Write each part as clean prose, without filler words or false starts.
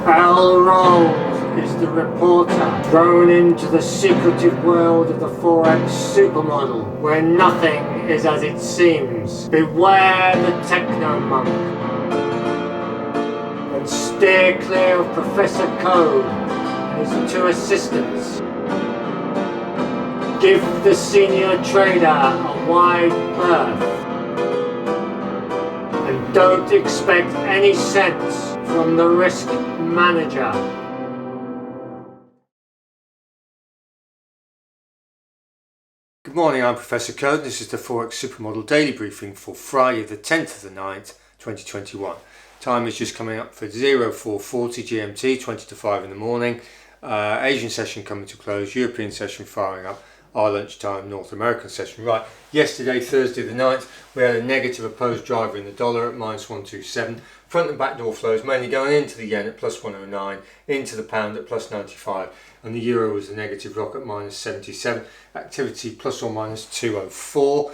Bell rolls is the reporter thrown into the secretive world of the Forex Super Model, where nothing is as it seems. Beware the techno monk, and steer clear of Professor Code and his two assistants. Give the senior trader a wide berth, and don't expect any sense from the risk manager. Good morning, I'm Professor Code. This is the Forex Super Model daily briefing for Friday the 10th of the 9th, 2021. Time is just coming up for 0440 GMT, 20 to 5 in the morning. Asian session coming to close, European session firing up, our lunchtime North American session. Right, yesterday, Thursday the 9th, we had a negative opposed driver in the dollar at minus 127. Front and back door flows mainly going into the yen at plus 109, into the pound at plus 95, and the euro was a negative rock at minus 77. Activity plus or minus 204.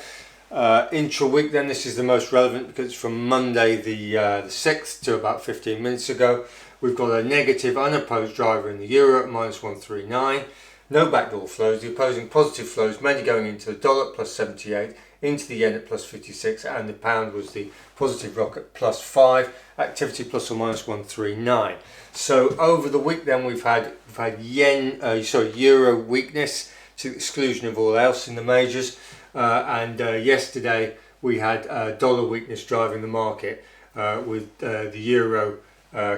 Intra-week then, this is the most relevant because it's from Monday the 6th to about 15 minutes ago. We've got a negative unopposed driver in the euro at minus 139. No backdoor flows. The opposing positive flows mainly going into the dollar at plus 78, into the yen at plus 56, and the pound was the positive rock at plus 5. Activity plus or minus 139. So over the week then we've had euro weakness to the exclusion of all else in the majors, and yesterday we had dollar weakness driving the market, with the euro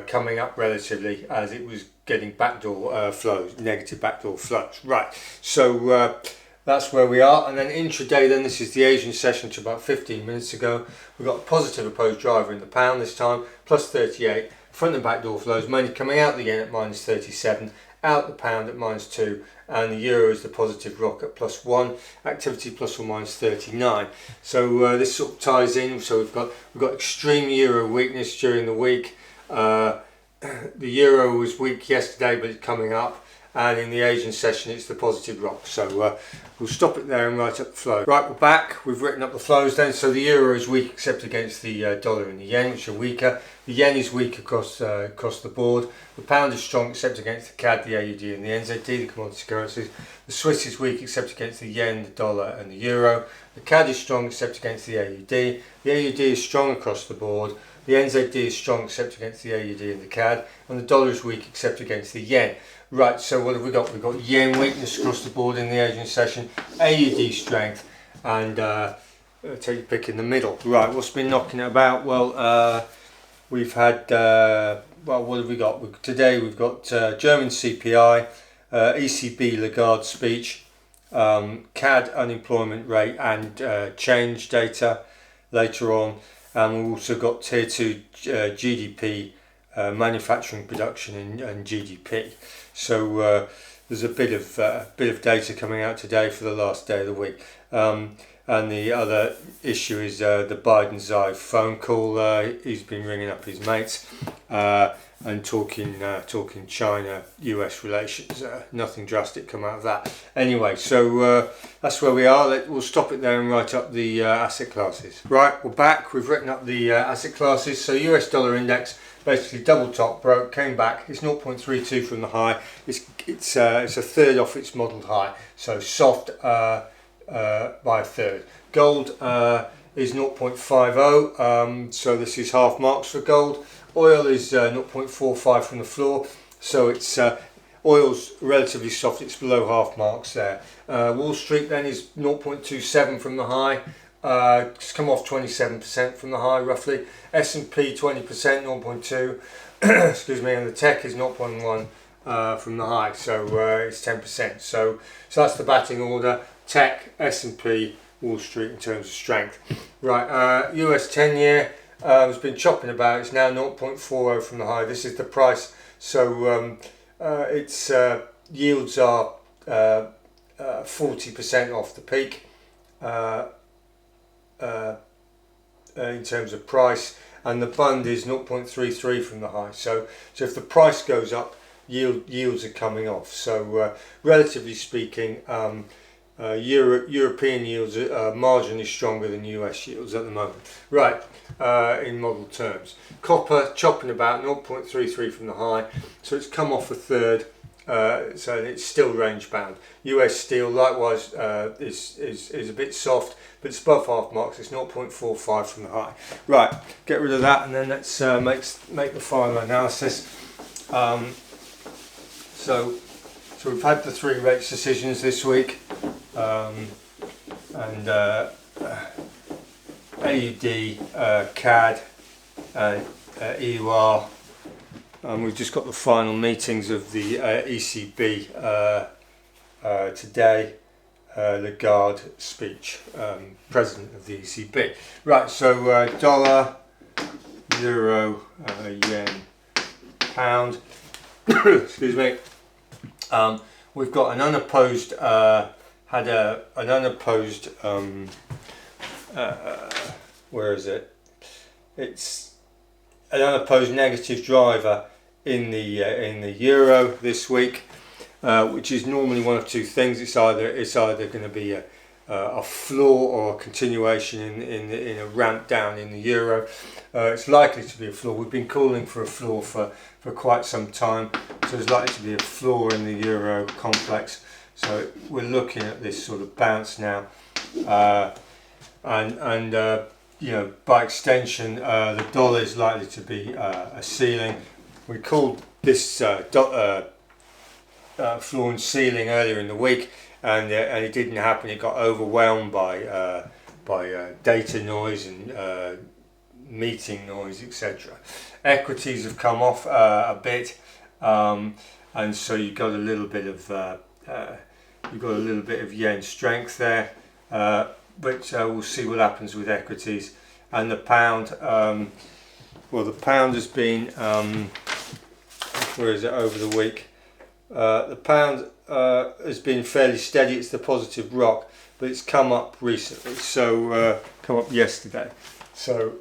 coming up relatively as it was getting backdoor flows, negative backdoor flows. Right, so that's where we are. And then intraday then, this is the Asian session to about 15 minutes ago. We've got a positive opposed driver in the pound this time, plus 38. Front and back door flows mainly coming out the yen at minus 37, out the pound at minus 2, and the euro is the positive rock at plus 1. Activity plus or minus 39. So this sort of ties in. So we've got extreme euro weakness during the week. The euro was weak yesterday, but it's coming up, and in the Asian session it's the positive rock. So we'll stop it there and write up the flow. Right, we're back. We've written up the flows then. So the euro is weak except against the dollar and the yen, which are weaker. The yen is weak across the board. The pound is strong except against the CAD, the AUD and the NZD, the commodity currencies. The Swiss is weak except against the yen, the dollar and the euro. The CAD is strong except against the AUD. The AUD is strong across the board. The NZD is strong except against the AUD and the CAD, and the dollar is weak except against the yen. Right, so what have we got? We've got yen weakness across the board in the Asian session, AUD strength, and take your pick in the middle. Right, what's been knocking it about? Well, we've had, what have we got? Today we've got German CPI, ECB Lagarde speech, CAD unemployment rate and change data later on. And we've also got tier 2 GDP, manufacturing production and GDP. So there's a bit of data coming out today for the last day of the week. And the other issue is the Biden Xi phone call. He's been ringing up his mates and talking China-US relations. Nothing drastic come out of that. Anyway, so that's where we are. We'll stop it there and write up the asset classes. Right, we're back. We've written up the asset classes. So US dollar index basically double top, broke, came back. It's 0.32 from the high. It's a third off its modelled high. So soft by a third. Gold is 0.50. So this is half marks for gold. Oil is 0.45 from the floor, so it's oil's relatively soft, it's below half marks there. Wall Street then is 0.27 from the high, it's come off 27% from the high roughly. S&P 20%, 0.2, excuse me, and the tech is 0.1 from the high, so it's 10%. So that's the batting order: tech, S&P, Wall Street in terms of strength. Right, US 10-year. It's been chopping about. It's now 0.40 from the high. This is the price. So its yields are 40% off the peak in terms of price, and the bund is 0.33 from the high. So if the price goes up, yields are coming off. So relatively speaking, European yields are marginally stronger than US yields at the moment. Right, in model terms. Copper chopping about 0.33 from the high, so it's come off a third, so it's still range bound. US steel likewise is a bit soft, but it's above half marks. It's 0.45 from the high. Right, get rid of that, and then let's make the final analysis. So we've had the 3 rates decisions this week, and AUD, CAD, EUR. We've just got the final meetings of the ECB today. Lagarde speech, president of the ECB. Right, so dollar, euro, yen, pound. Excuse me. We've got an unopposed, where is it? It's an unopposed negative driver in the euro this week, which is normally one of 2 things. It's either going to be a floor or a continuation in a ramp down in the euro. It's likely to be a floor. We've been calling for a floor for quite some time, so there's likely to be a floor in the euro complex. So we're looking at this sort of bounce now, and you know, by extension, the dollar is likely to be a ceiling. We called this floor and ceiling earlier in the week, and it didn't happen. It got overwhelmed by data noise and meeting noise, etc. Equities have come off a bit, and so you got a little bit of yen strength there. But we'll see what happens with equities. And the pound, well, the pound has been, where is it, over the week? The pound has been fairly steady. It's the positive rock, but it's come up recently, so come up yesterday. So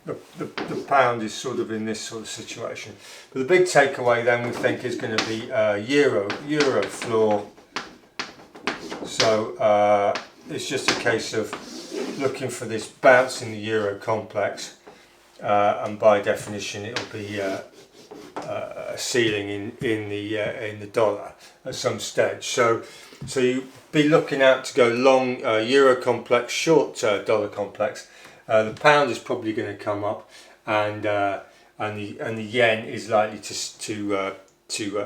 the pound is sort of in this sort of situation. But the big takeaway then, we think, is going to be euro floor. So it's just a case of looking for this bounce in the euro complex, and by definition it'll be a ceiling in the dollar at some stage. So you be looking out to go long euro complex, short dollar complex. The pound is probably going to come up, and the yen is likely to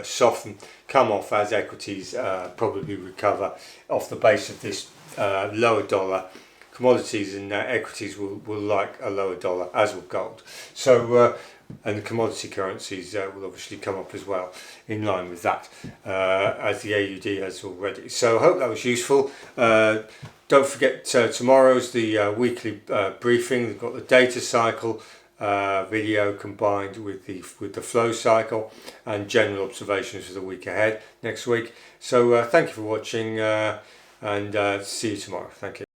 soften, come off as equities probably recover off the base of this lower dollar. Commodities and equities will like a lower dollar, as will gold. So and the commodity currencies will obviously come up as well in line with that, as the AUD has already. So I hope that was useful. Don't forget, tomorrow's the weekly briefing. We've got the data cycle video combined with the flow cycle and general observations for the week ahead next week. So thank you for watching, and see you tomorrow. Thank you.